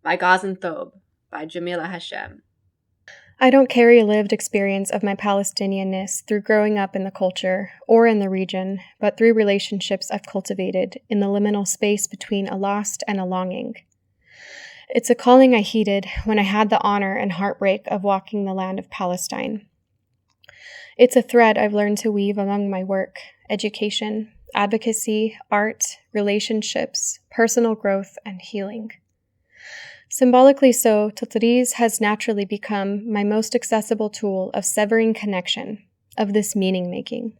by Gazan Thobe, by Jamilla Hashem. I don't carry a lived experience of my Palestinianness through growing up in the culture or in the region, but through relationships I've cultivated in the liminal space between a lost and a longing. It's a calling I heeded when I had the honor and heartbreak of walking the land of Palestine. It's a thread I've learned to weave among my work, education, advocacy, art, relationships, personal growth, and healing. Symbolically so, Tatriz has naturally become my most accessible tool of severing connection, of this meaning-making.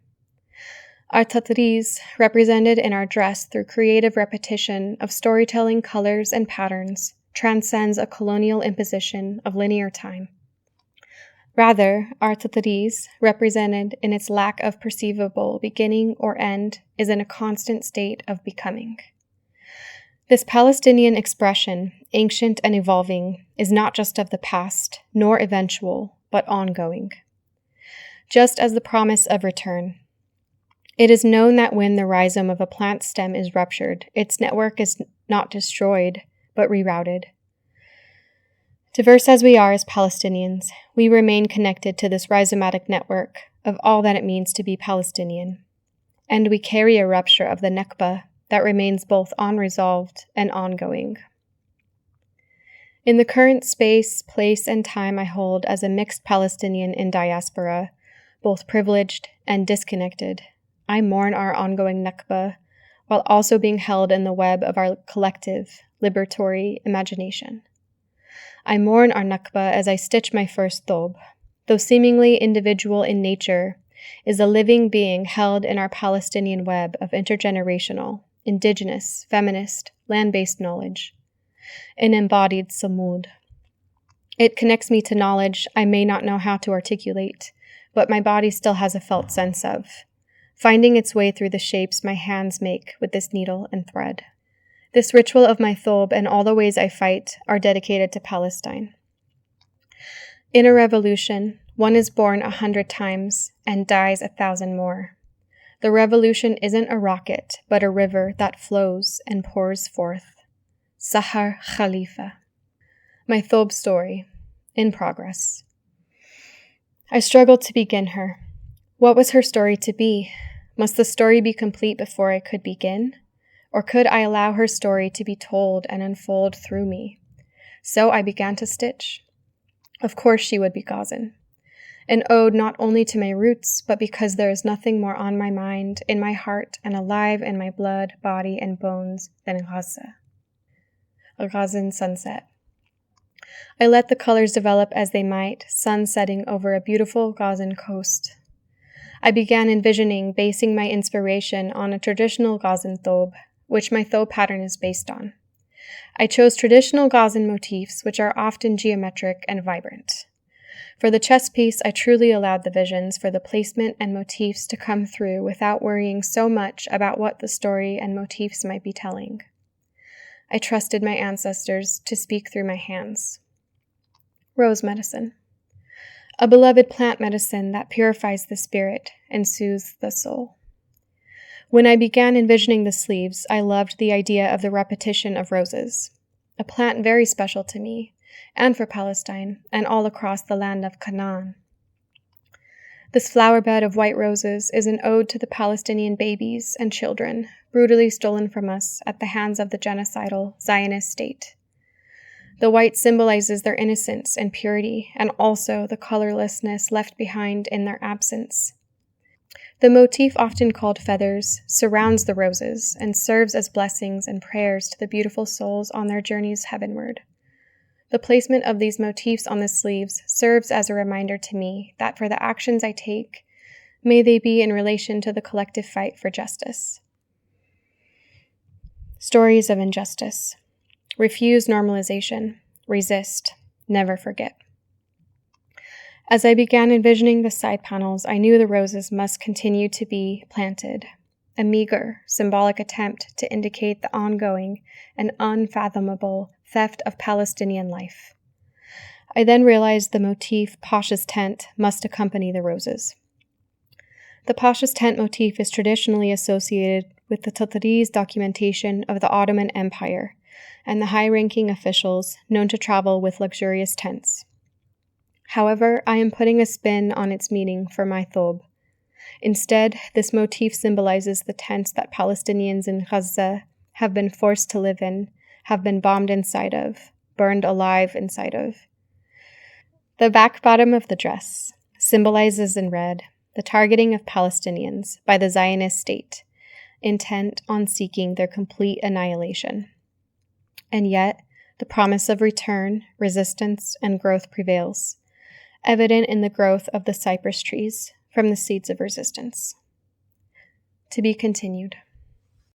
Our Tatriz, represented in our dress through creative repetition of storytelling colors and patterns, transcends a colonial imposition of linear time. Rather, our Tatriz, represented in its lack of perceivable beginning or end, is in a constant state of becoming. This Palestinian expression, ancient and evolving, is not just of the past, nor eventual, but ongoing. Just as the promise of return. It is known that when the rhizome of a plant stem is ruptured, its network is not destroyed, but rerouted. Diverse as we are as Palestinians, we remain connected to this rhizomatic network of all that it means to be Palestinian. And we carry a rupture of the Nakba that remains both unresolved and ongoing. In the current space, place, and time I hold as a mixed Palestinian in diaspora, both privileged and disconnected, I mourn our ongoing Nakba while also being held in the web of our collective, liberatory imagination. I mourn our Nakba as I stitch my first thobe, though seemingly individual in nature, is a living being held in our Palestinian web of intergenerational, indigenous, feminist, land-based knowledge, an embodied Sumūd. It connects me to knowledge I may not know how to articulate, but my body still has a felt sense of, finding its way through the shapes my hands make with this needle and thread. This ritual of my thobe and all the ways I fight are dedicated to Palestine. In a revolution, one is born 100 times and dies 1,000 more. The revolution isn't a rocket, but a river that flows and pours forth. Sahar Khalifa. My thobe story, in progress. I struggled to begin her. What was her story to be? Must the story be complete before I could begin? Or could I allow her story to be told and unfold through me? So I began to stitch. Of course she would be Gazan. An ode not only to my roots, but because there is nothing more on my mind, in my heart, and alive in my blood, body, and bones than Gaza. A Gazan sunset. I let the colors develop as they might, sun setting over a beautiful Gazan coast. I began envisioning basing my inspiration on a traditional Gazan thobe, which my thobe pattern is based on. I chose traditional Gazan motifs, which are often geometric and vibrant. For the chess piece, I truly allowed the visions for the placement and motifs to come through without worrying so much about what the story and motifs might be telling. I trusted my ancestors to speak through my hands. Rose medicine. A beloved plant medicine that purifies the spirit and soothes the soul. When I began envisioning the sleeves, I loved the idea of the repetition of roses, a plant very special to me, and for Palestine, and all across the land of Canaan. This flower bed of white roses is an ode to the Palestinian babies and children brutally stolen from us at the hands of the genocidal Zionist state. The white symbolizes their innocence and purity, and also the colorlessness left behind in their absence. The motif, often called feathers, surrounds the roses and serves as blessings and prayers to the beautiful souls on their journeys heavenward. The placement of these motifs on the sleeves serves as a reminder to me that for the actions I take, may they be in relation to the collective fight for justice. Stories of injustice. Refuse normalization. Resist. Never forget. As I began envisioning the side panels, I knew the roses must continue to be planted, a meager, symbolic attempt to indicate the ongoing and unfathomable theft of Palestinian life. I then realized the motif Pasha's tent must accompany the roses. The Pasha's tent motif is traditionally associated with the Tatriz documentation of the Ottoman Empire, and the high-ranking officials known to travel with luxurious tents. However, I am putting a spin on its meaning for my Thobe. Instead, this motif symbolizes the tents that Palestinians in Gaza have been forced to live in, have been bombed inside of, burned alive inside of. The back bottom of the dress symbolizes in red the targeting of Palestinians by the Zionist state, intent on seeking their complete annihilation. And yet, the promise of return, resistance, and growth prevails, evident in the growth of the cypress trees from the seeds of resistance. To be continued.